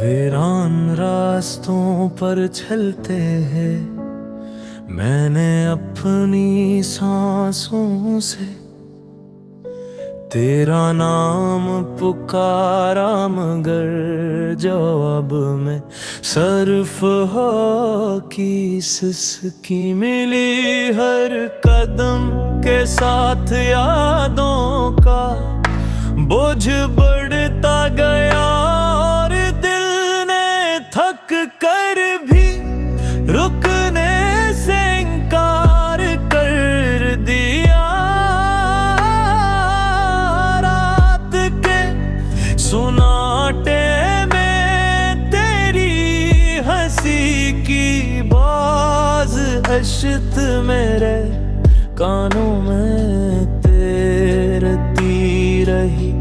वीरान रास्तों पर चलते हैं, मैंने अपनी सांसों से तेरा नाम पुकारा, मगर जवाब में सर्फ हो किसकी मिली। हर कदम के साथ यादों का बोझ बढ़ता गया, और दिल ने थक कर भी रुकने से इनकार कर दिया। रात के सुनाटे में तेरी हंसी की बाज अशत मेरे कानों में तैरती रही,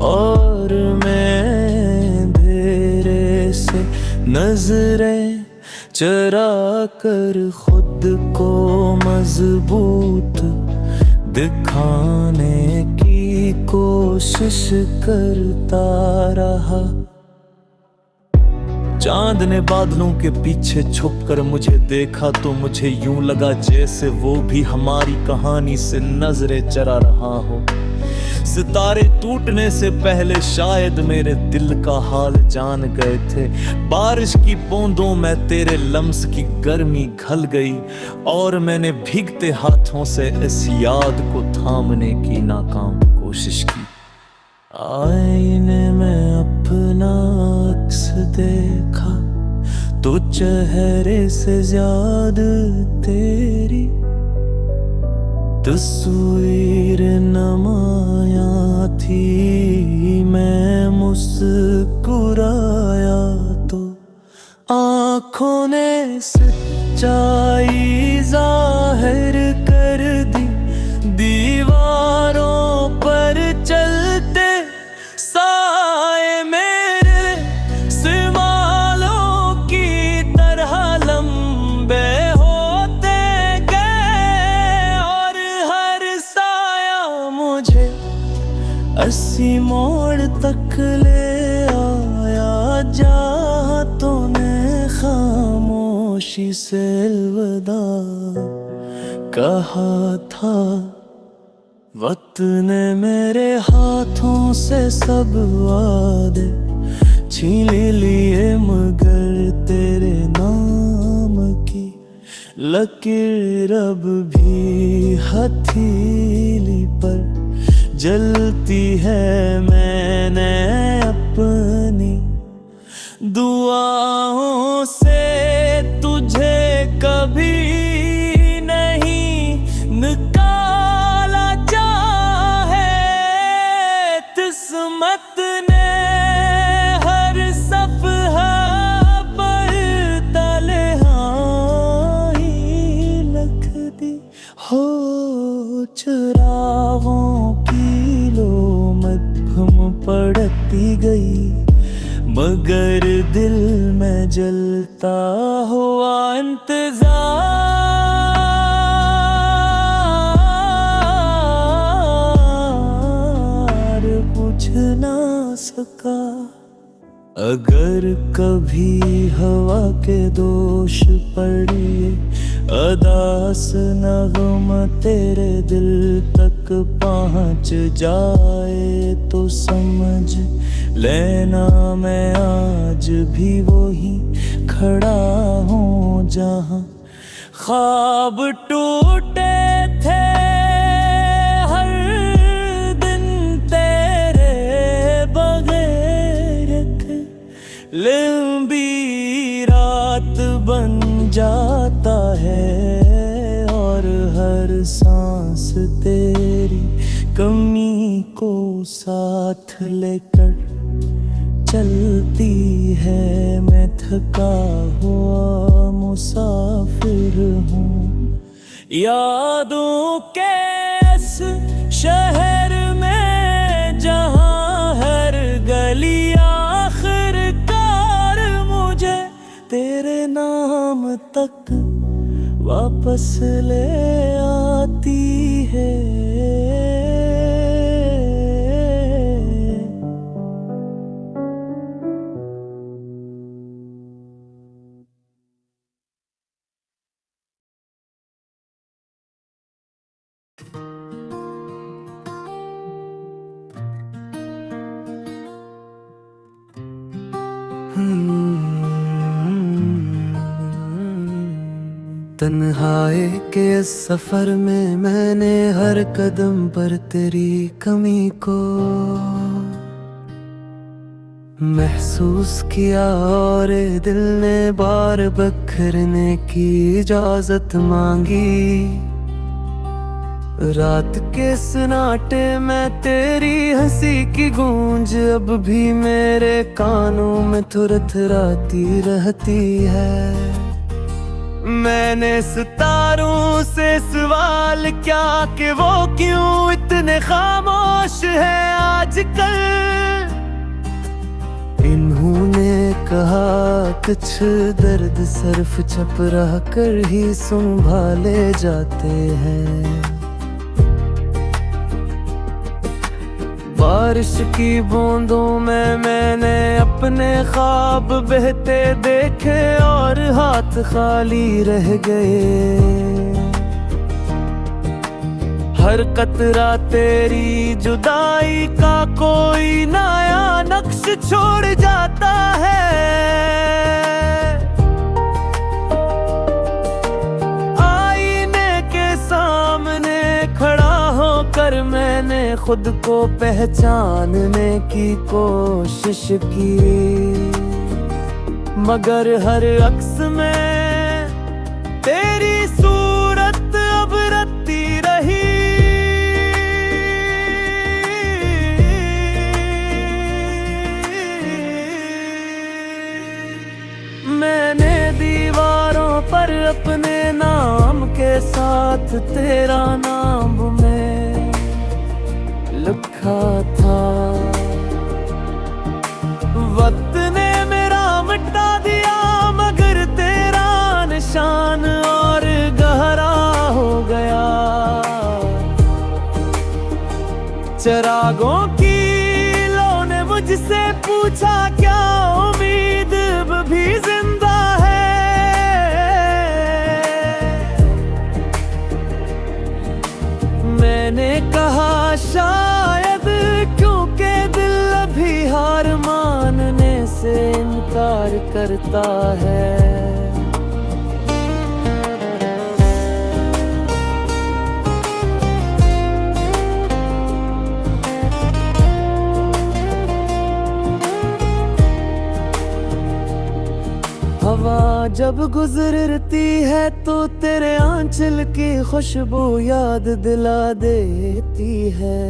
और मैं तेरे से नजरें चरा कर खुद को मजबूत दिखाने की कोशिश करता रहा। चांद ने बादलों के पीछे छुपकर मुझे देखा, तो मुझे यूं लगा जैसे वो भी हमारी कहानी से नजरें चरा रहा हो। सितारे टूटने से पहले शायद मेरे दिल का हाल जान गए थे। बारिश की बूंदों में तेरे लम्स की गर्मी घल गई, और मैंने भीगते हाथों से इस याद को थामने की नाकाम कोशिश की। आईने में अपना अक्स देखा, तो चेहरे से ज्यादा तेरी तस्वीर नमाया थी। मैं मुस्कुराया तो आँखों ने सच्चाई जाहिर कर दी। दीवारों पर चलते साए मेरे सिमालों की तरह लंबे होते गए, और हर साया मुझे अस्सी मोड़ तक ले आया, जहाँ तूने खामोशी से अलविदा कहा था। वक्त ने मेरे हाथों से सब वादे छीन लिए, मगर तेरे नाम की लकीर अब भी हथेली पर जलती है। मैंने अपनी दुआओं से तुझे कभी नहीं निकाला चाहे। किस्मत ने हर सफ़हा पर तन्हाई लिख दी हो। चिरागों की लो मध्यम पड़ती गई, मगर दिल में जलता हुआ इंतजार बुझ ना सका। अगर कभी हवा के दोष पड़े, अदास नगम तेरे दिल तक पहुँच जाए, तो समझ लेना मैं आज भी वही खड़ा हूँ जहाँ ख्वाब टूटे थे। हर दिन तेरे बगैर लंबी रात बन जाता है, और हर सांस तेरी कमी को साथ लेकर चलती है। मैं थका हुआ मुसाफिर हूँ यादों के इस शहर में, जहाँ हर गली आखिरकार मुझे तेरे नाम तक वापस ले आती है। तन्हाई के इस सफर में मैंने हर कदम पर तेरी कमी को महसूस किया, और दिल ने बार बखरने की इजाजत मांगी। रात के सन्नाटे में तेरी हंसी की गूंज अब भी मेरे कानों में थुरथुराती रहती है। मैंने सितारों से सवाल क्या कि वो क्यों इतने खामोश है आजकल। इन्होंने कहा कुछ दर्द सिर्फ चुप रह कर ही संभाले जाते हैं। बारिश की बूंदों में मैंने अपने ख्वाब बहते देखे और हाथ खाली रह गए। हर कतरा तेरी जुदाई का कोई नया नक्श छोड़ जाता है। आईने के सामने खड़ा होकर मैंने खुद को पहचानने की कोशिश की, मगर हर अक्स में तेरी सूरत अब रत्ती रही। मैंने दीवारों पर अपने नाम के साथ तेरा नाम में लिखा था। वक्त ने मेरा मिटा दिया मगर तेरा निशान और गहरा हो गया। चिरागों की लो ने मुझसे पूछा क्या उम्मीद अब भी जिंदा है। मैंने कहा शायद क्योंकि दिल अभी हार मानने से इनकार करता है। हवा जब गुजरती है तो तेरे आंचल की खुशबू याद दिला देती है,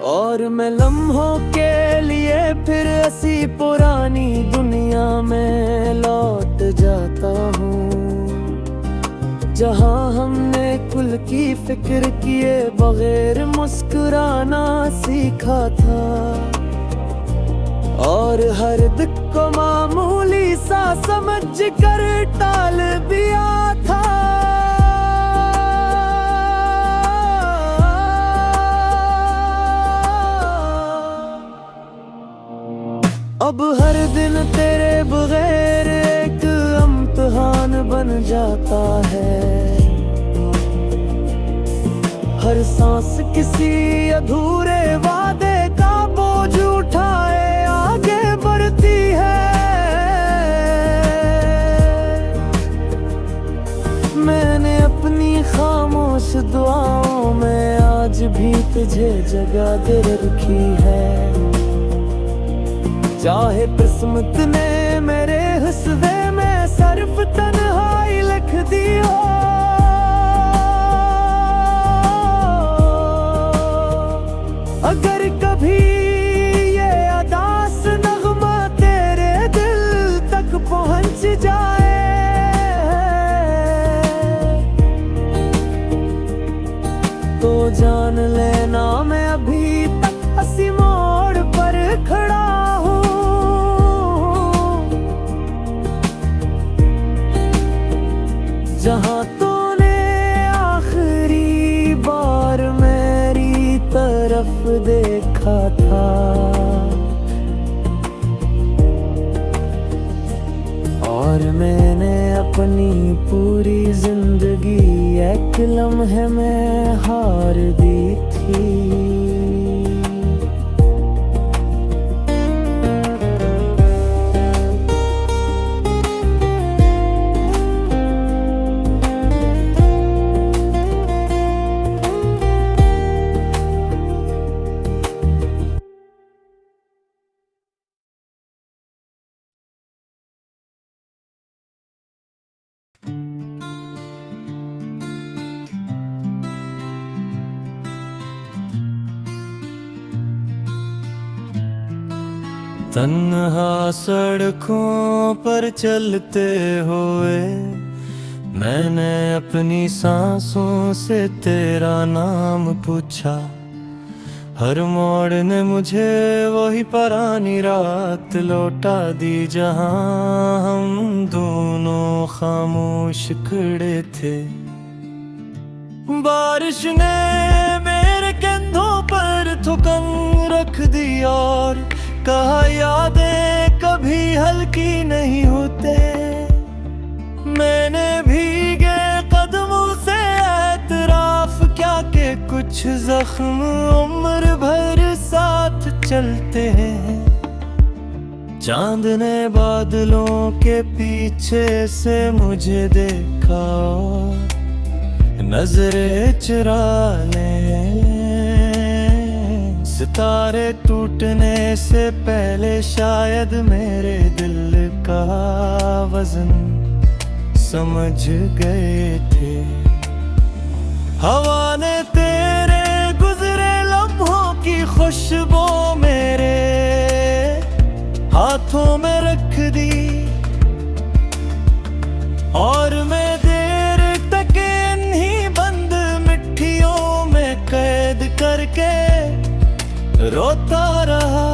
और मैं लम्हों के लिए फिर ऐसी पुरानी दुनिया में लौट जाता हूँ जहाँ हमने कुल की फिक्र किए बगैर मुस्कुराना सीखा था, और हर दुख को मामूली सा समझ कर टाल दिया था। अब हर दिन तेरे बगैर एक इम्तिहान बन जाता है। हर सांस किसी अधूरे वादे का बोझ उठाए आगे बढ़ती है। मैंने अपनी खामोश दुआओं में आज भी तुझे जगह दे रखी है। चाहे किस्मत ने मेरे हिस्से में सिर्फ तन्हाई लिख दी हो, अगर कभी ये अदास नगमा तेरे दिल तक पहुंच जाए तो जान लेना मैं अभी तक हंसी मोड़ पर खड़ा हूँ। जहाँ तूने आखिरी बार मेरी तरफ देखा था, और मैंने अपनी पूरी जिंदगी एक लम्हे में हार दी थी। तन्हा सड़कों पर चलते हुए मैंने अपनी सांसों से तेरा नाम पूछा। हर मोड़ ने मुझे वही पुरानी रात लौटा दी जहां हम दोनों खामोश खड़े थे। बारिश ने मेरे कंधों पर थुकन रख दी और कहा यादें कभी हल्की नहीं होते। मैंने भीगे कदमों से एतराफ क्या के कुछ जख्म उम्र भर साथ चलते हैं। चांद ने बादलों के पीछे से मुझे देखा और नजरे चुराने। सितारे टूटने से पहले शायद मेरे दिल का वजन समझ गए थे। हवा ने तेरे गुजरे लम्हों की खुशबू मेरे हाथों में रख दी और मैं देर तक इन्हीं बंद मिट्टियों में कैद करके रोता रहा।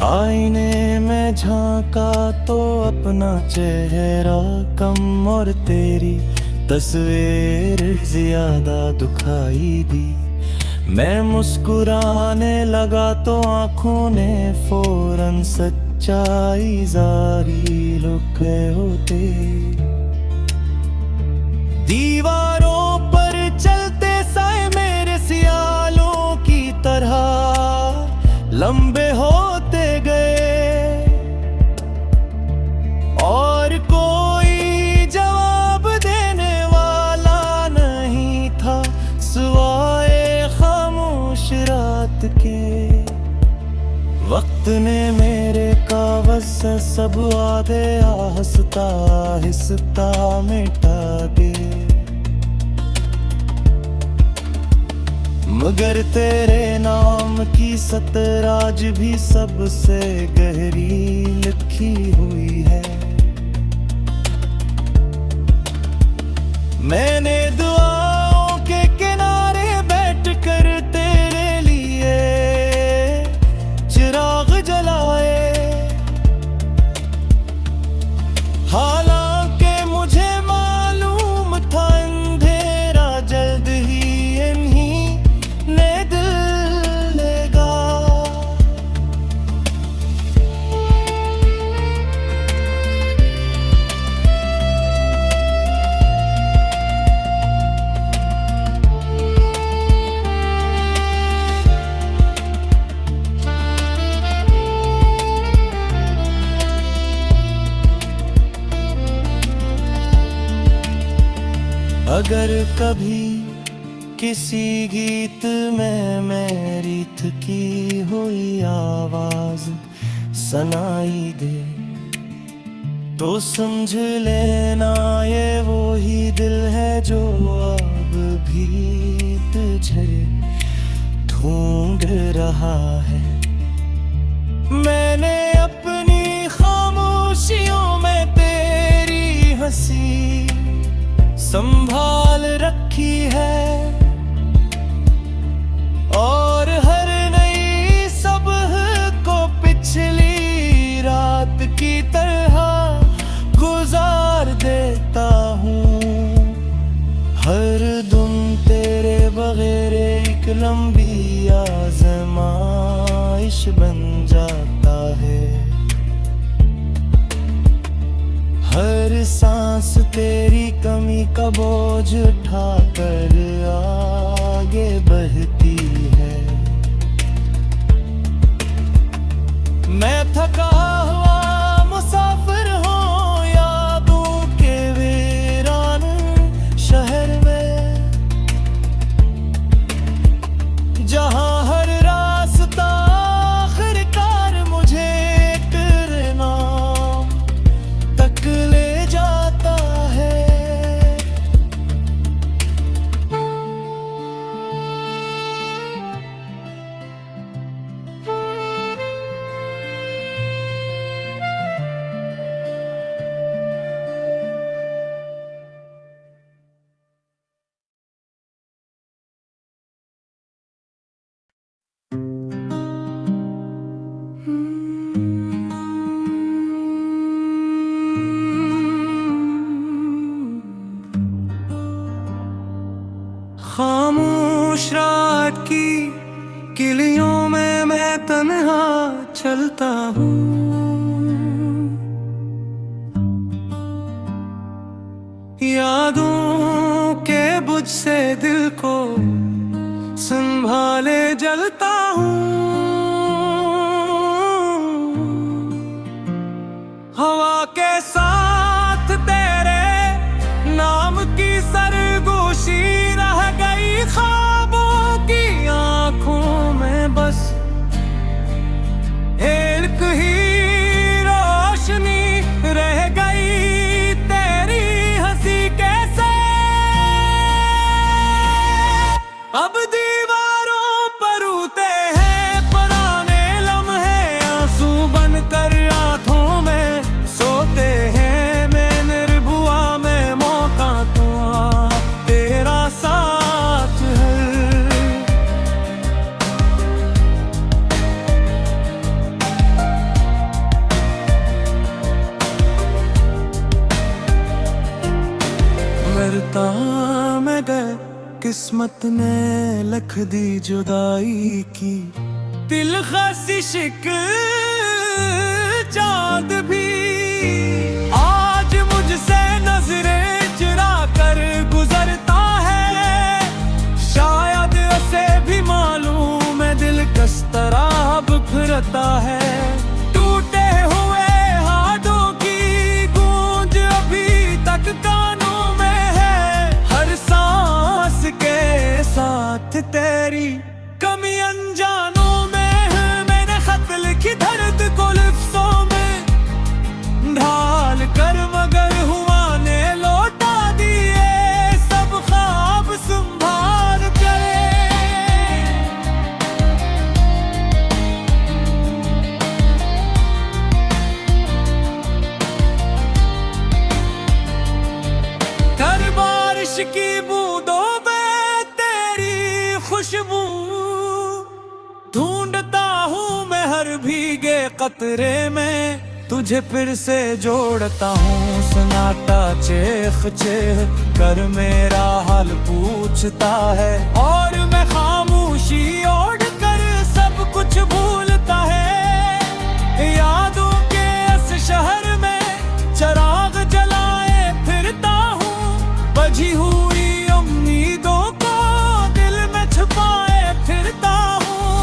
आईने में झांका तो अपना चेहरा कम और तेरी तस्वीर ज्यादा दुखाई दी। मैं मुस्कुराने लगा तो आंखों ने फौरन सच्चाई जारी लुके होते। दीवारों पर चलते साए मेरे सियालों की तरह लंबे होते गए और कोई जवाब देने वाला नहीं था सिवाय खामोश रात के। वक्त ने मेरे कागज से सब वादे आहिस्ता आहिस्ता मिटा दे। मगर तेरे नाम की सतर आज भी सबसे गहरी लिखी हुई है। मैंने दुआओं के किनारे बैठकर तेरे लिए चिराग जलाए। हालांकि मुझे मालूम था अंधेरा जल्द ही ने दिल लेगा। अगर कभी किसी गीत में मेरी थकी हुई आवाज सुनाई दे तो समझ लेना ये वो ही दिल है जो अब भी तुझे ढूंढ रहा है। मैंने अपनी खामोशियों में तेरी हंसी संभाल रखी है और हर नई सुबह को पिछली रात की तरह गुजार देता हूँ। हर दिन तेरे बगैर एक लंबी आजमाइश बन जाता है। हर सांस तेरी कमी का बोझ उठाकर आगे बढ़ती है। मैं थका हुआ मुसाफिर हूँ यादों के वीरान शहर में, जहाँ हर रास्ता आखिरकार मुझे तेरे नाम तक ले जाता है। की किलियों में मैं तन्हा चलता हूँ। यादों के बुझ से दिल को संभाले जलता हूँ। हवा के साथ तेरे नाम की सरगोशी रह गई, ख्वाबों की आंखों में बस एक ही रोशनी रह गई, तेरी हंसी कैसे अब दीवारों पर उते हैं पुराने लम्हे, आंसू बनकर आंखों में सोते हैं। मैं निर्भुआ में मौका तो तेरा साथ है। मरता मैं गए किस्मत ने लख दी जुदाई की, दिल खासी शिक चाँद भी आज मुझसे नजरें चुरा कर गुजरता है। शायद उसे भी मालूम है दिल किस तरह बिखरता है। टूटे हुए हाथों की गूंज अभी तक कानों में है, हर सांस के साथ तेरी कमी अनजानों में है। मैंने खत लिखी दर्द को लिफ्टों में ढाल कर, मगर हुआ ने लौटा दिए सब ख्वाब संभाल कर। हर बारिश की बूंदों में तेरी खुशबू ढूंढता हूँ मैं, हर भीगे कतरे में तुझे फिर से जोड़ता हूँ। सन्नाटा चेख चेख कर मेरा हाल पूछता है, और मैं खामोशी ओढ़ कर सब कुछ भूलता है। यादों के इस शहर में चिराग जलाए फिरता हूँ, बजी हुई उम्मीदों को दिल में छुपाए फिरता हूँ।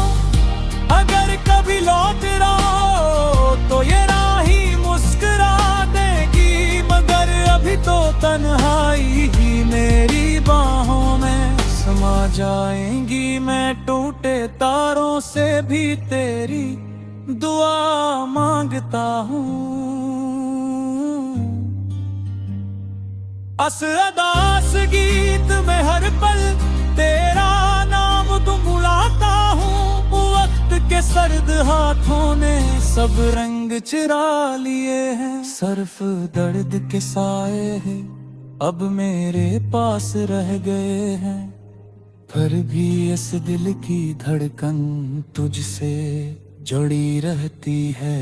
अगर कभी लौट रहा हो तो ये राही मुस्कुरा देगी, मगर अभी तो तन्हाई ही मेरी बाहों में समा जाएंगी। मैं टूटे तारों से भी तेरी दुआ मांगता हूँ। अस गीत में हर पल तेरा नाम गुनगुनाता हूँ। वक्त के सर्द हाथों ने सब रंग चुरा लिए हैं, सर्फ दर्द के साए हैं अब मेरे पास रह गए हैं। पर भी इस दिल की धड़कन तुझसे जुड़ी रहती है।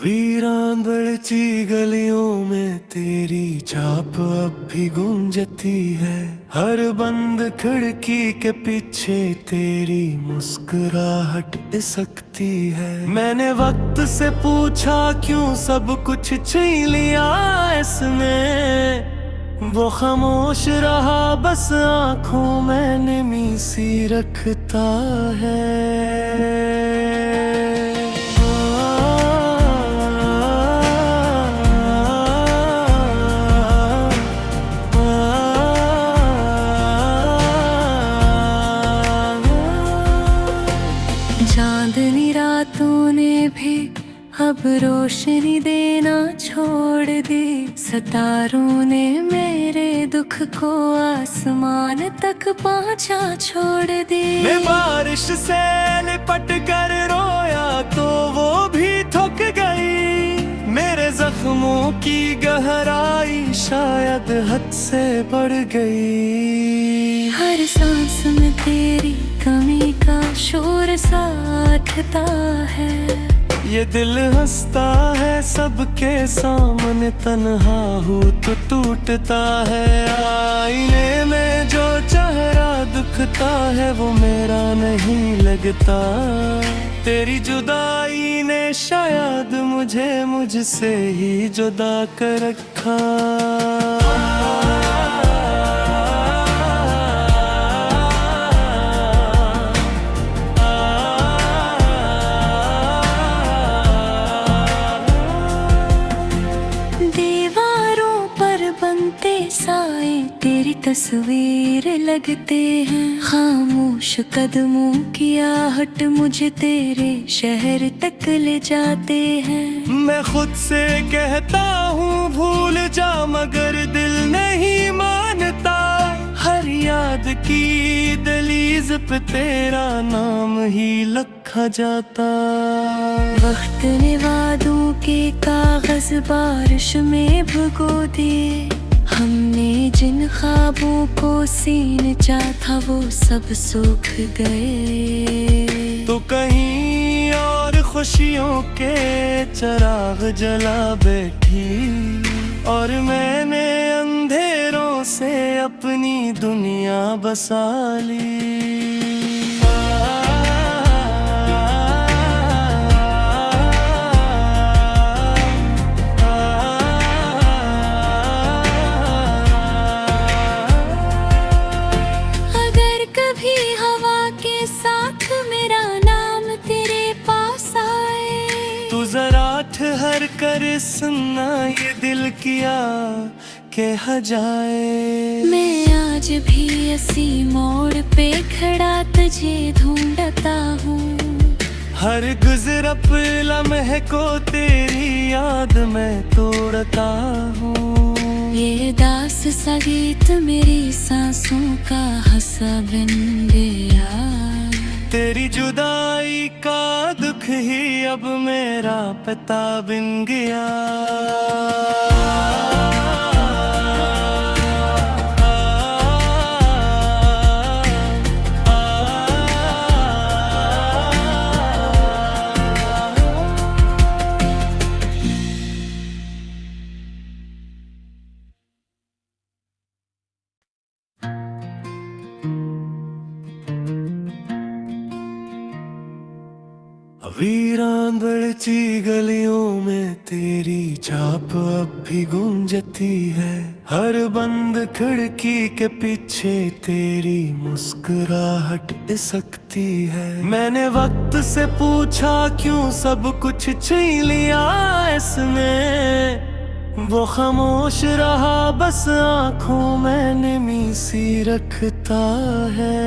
वीरान बड़ची गलियों में तेरी छाप अब भी गूंजती है। हर बंद खिड़की के पीछे तेरी मुस्कुराहट सकती है। मैंने वक्त से पूछा क्यों सब कुछ छीन लिया इसने, वो खामोश रहा बस आंखों में नमी सी रखता है। भी अब रोशनी देना छोड़ दी। सितारों ने मेरे दुख को आसमान तक पहुंचा छोड़ दी। मैं बारिश से लिपट कर रोया तो वो भी थक गई। मेरे जख्मों की गहराई शायद हद से बढ़ गई। हर सांस में तेरी कमी का शोर साथता है। ये दिल हंसता है सबके सामने, तन्हा हूँ तो टूटता है। आईने में जो चेहरा दुखता है वो मेरा नहीं लगता। तेरी जुदाई ने शायद मुझे मुझसे ही जुदा कर रखा। साए तेरी तस्वीर लगते हैं। खामोश कदमों की आहट मुझे तेरे शहर तक ले जाते हैं। मैं खुद से कहता हूँ भूल जा, मगर दिल नहीं मानता। हर याद की दलीज पे तेरा नाम ही लिखा जाता। वक्त ने वादों के कागज बारिश में भुगो दिए। हमने जिन ख्वाबों को सींचा था वो सब सूख गए। तो कहीं और खुशियों के चिराग जला बैठी, और मैंने अंधेरों से अपनी दुनिया बसा ली। ठहर कर सुनना ये दिल किया कह जाए। मैं आज भी इसी मोड़ पे खड़ा तुझे ढूंढता हूँ। हर गुजरप लम्हे को तेरी याद में तोड़ता हूँ। ये दास सा गीत मेरी सांसों का हंसा बन गया। तेरी जुदाई का दुख ही अब मेरा पता बन गया। वीरान बढ़ती गलियों में तेरी छाप अब भी गूंजती है। हर बंद खिड़की के पीछे तेरी मुस्कुराहट सकती है। मैंने वक्त से पूछा क्यों सब कुछ छीन लिया इसने, वो खामोश रहा बस आंखों में नमी सी रखता है।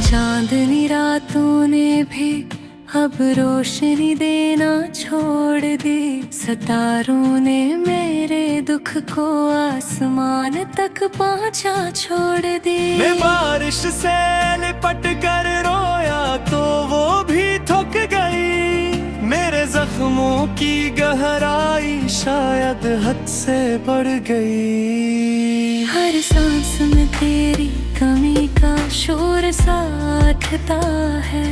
चांदनी रातों ने भी अब रोशनी देना छोड़ दी। सितारों ने मेरे दुख को आसमान तक पहुंचा छोड़ दी। मैं बारिश से लिपट कर रोया तो वो भी थक गई। मेरे जख्मों की गहराई शायद हद से बढ़ गई। हर सांस में तेरी कमी का शोर साथता है।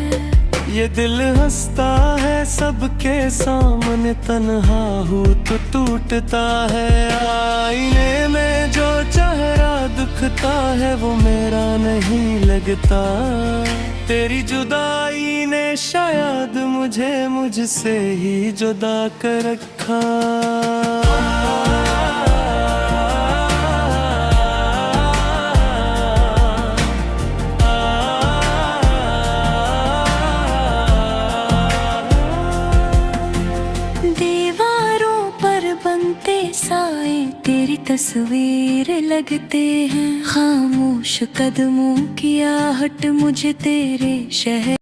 ये दिल हंसता है सबके सामने, तन्हा हूँ तो टूटता है। आईने में जो चेहरा दुखता है वो मेरा नहीं लगता। तेरी जुदाई ने शायद मुझे मुझसे ही जुदा कर रखा। साए तेरी तस्वीर लगते हैं, खामोश कदमों की आहट मुझे तेरे शहर